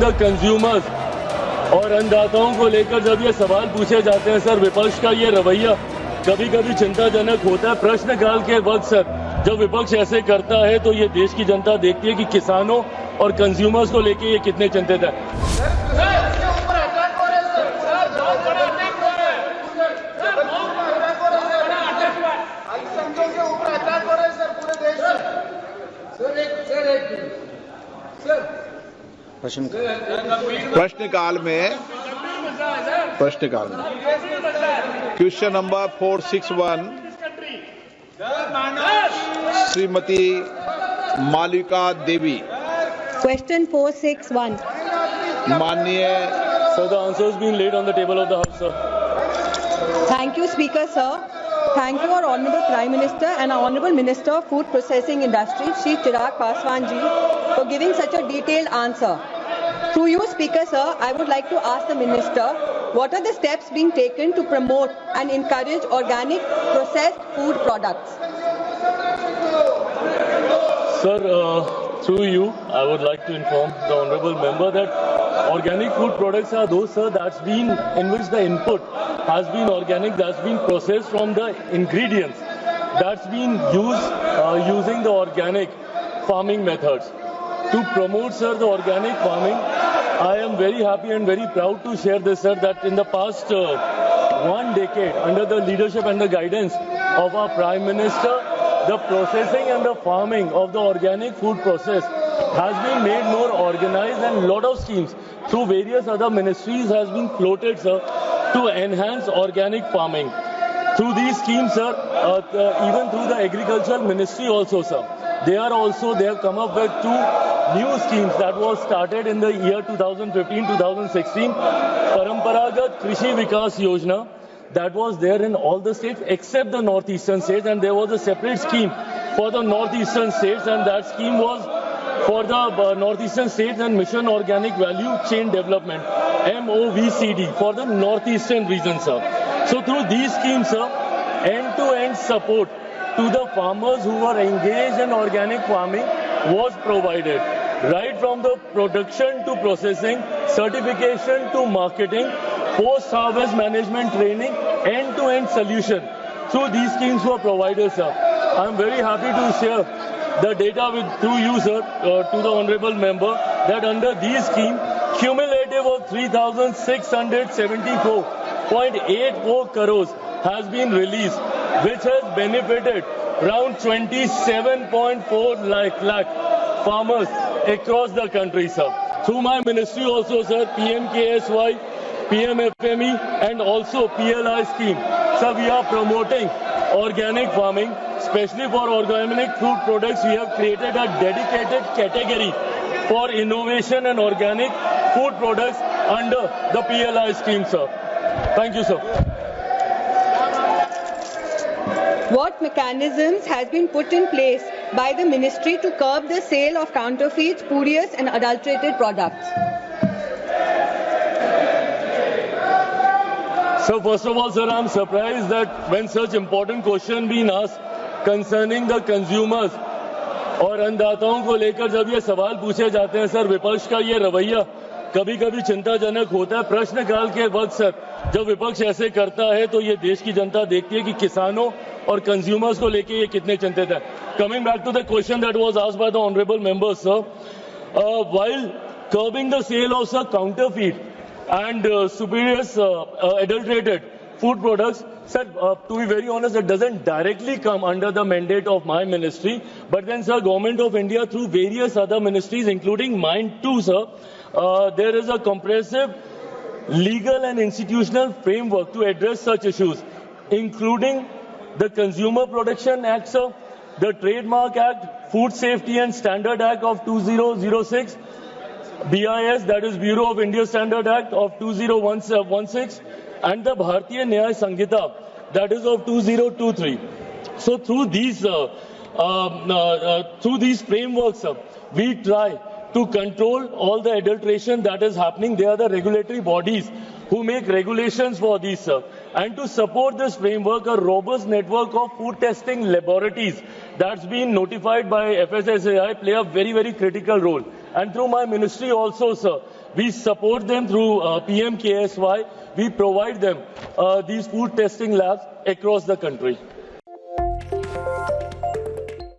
The consumers और अन्नदाताओं को लेकर जब ये सवाल पूछे जाते हैं सर, विपक्ष का ये रवैया कभी कभी चिंताजनक होता है। प्रश्नकाल के वक्त सर, जब विपक्ष ऐसे करता है तो ये देश की जनता देखती है कि किसानों और कंज्यूमर्स को लेकर ये कितने चिंतित है। प्रश्नकाल में क्वेश्चन नंबर 461 श्रीमती मालिका देवी। Question 461. माननीय Sir, the answer has been laid on the table of the House, sir. Thank you, Speaker, sir. Thank you, our Honorable Prime Minister and our Honorable Minister of Food Processing Industry, Shri Chirag Paswan ji, for giving such a detailed answer. Through you, Speaker, sir, I would like to ask the Minister, what are the steps being taken to promote and encourage organic processed food products? Sir, through you, I would like to inform the honourable member that organic food products are those, sir, in which the input has been organic, that's been processed from the ingredients that's been used using the organic farming methods. To promote, sir, the organic farming, I am very happy and very proud to share this, sir, that in the past 1 decade, under the leadership and the guidance of our Prime Minister, the processing and the farming of the organic food process has been made more organized, and a lot of schemes through various other ministries has been floated, sir, to enhance organic farming. Through these schemes, sir, even through the agricultural ministry also, sir, they have come up with 2 new schemes that was started in the year 2015-2016. Paramparagat Krishi Vikas Yojana, that was there in all the states except the northeastern states, and there was a separate scheme for the northeastern states, and that scheme was for the northeastern states and Mission Organic Value Chain Development, MOVCD, for the northeastern region, sir. So through these schemes, sir, end-to-end support to the farmers who were engaged in organic farming was provided, right from the production to processing, certification to marketing, post-harvest management training, end-to-end solution. Through these schemes were provided, sir. I am very happy to share the data through you, sir, to the honourable member, that under these schemes, cumulative of 3,674.84 crores has been released, which has benefited around 27.4 lakh farmers across the country, sir. Through my ministry also, sir, PMKSY, PMFME and also PLI scheme. Sir, we are promoting organic farming, especially for organic food products. We have created a dedicated category for innovation and organic food products under the PLI scheme, sir. Thank you, sir. What mechanisms has been put in place by the ministry to curb the sale of counterfeit, spurious and adulterated products? So first of all, sir, I am surprised that when such important question being asked concerning the consumers और अन्नदाताओं को लेकर जब ये सवाल पूछे जाते हैं sir, विपक्ष का ये रवैया कभी कभी चिंताजनक होता है। प्रश्नकाल के वक्त सर, जब विपक्ष ऐसे करता है तो ये देश की जनता देखती है कि किसानों और कंज्यूमर्स को लेकर ये कितने चिंतित है। Coming back to the question that was asked by the honourable members, sir, while curbing the sale of sir counterfeit and spurious adulterated food products, sir, to be very honest, it doesn't directly come under the mandate of my ministry, but then, sir, Government of India through various other ministries, including mine too, sir, there is a comprehensive legal and institutional framework to address such issues, including the Consumer Protection Act, sir, the Trademark Act, Food Safety and Standard Act of 2006, BIS, that is Bureau of Indian Standard Act of 2016, and the Bharatiya Nyaya Sanghita, that is of 2023. So through these frameworks, we try to control all the adulteration that is happening. They are the regulatory bodies who make regulations for these, sir. And to support this framework, a robust network of food testing laboratories that's been notified by FSSAI play a very, very critical role. And through my ministry also, sir, we support them through PM KSY. We provide them these food testing labs across the country.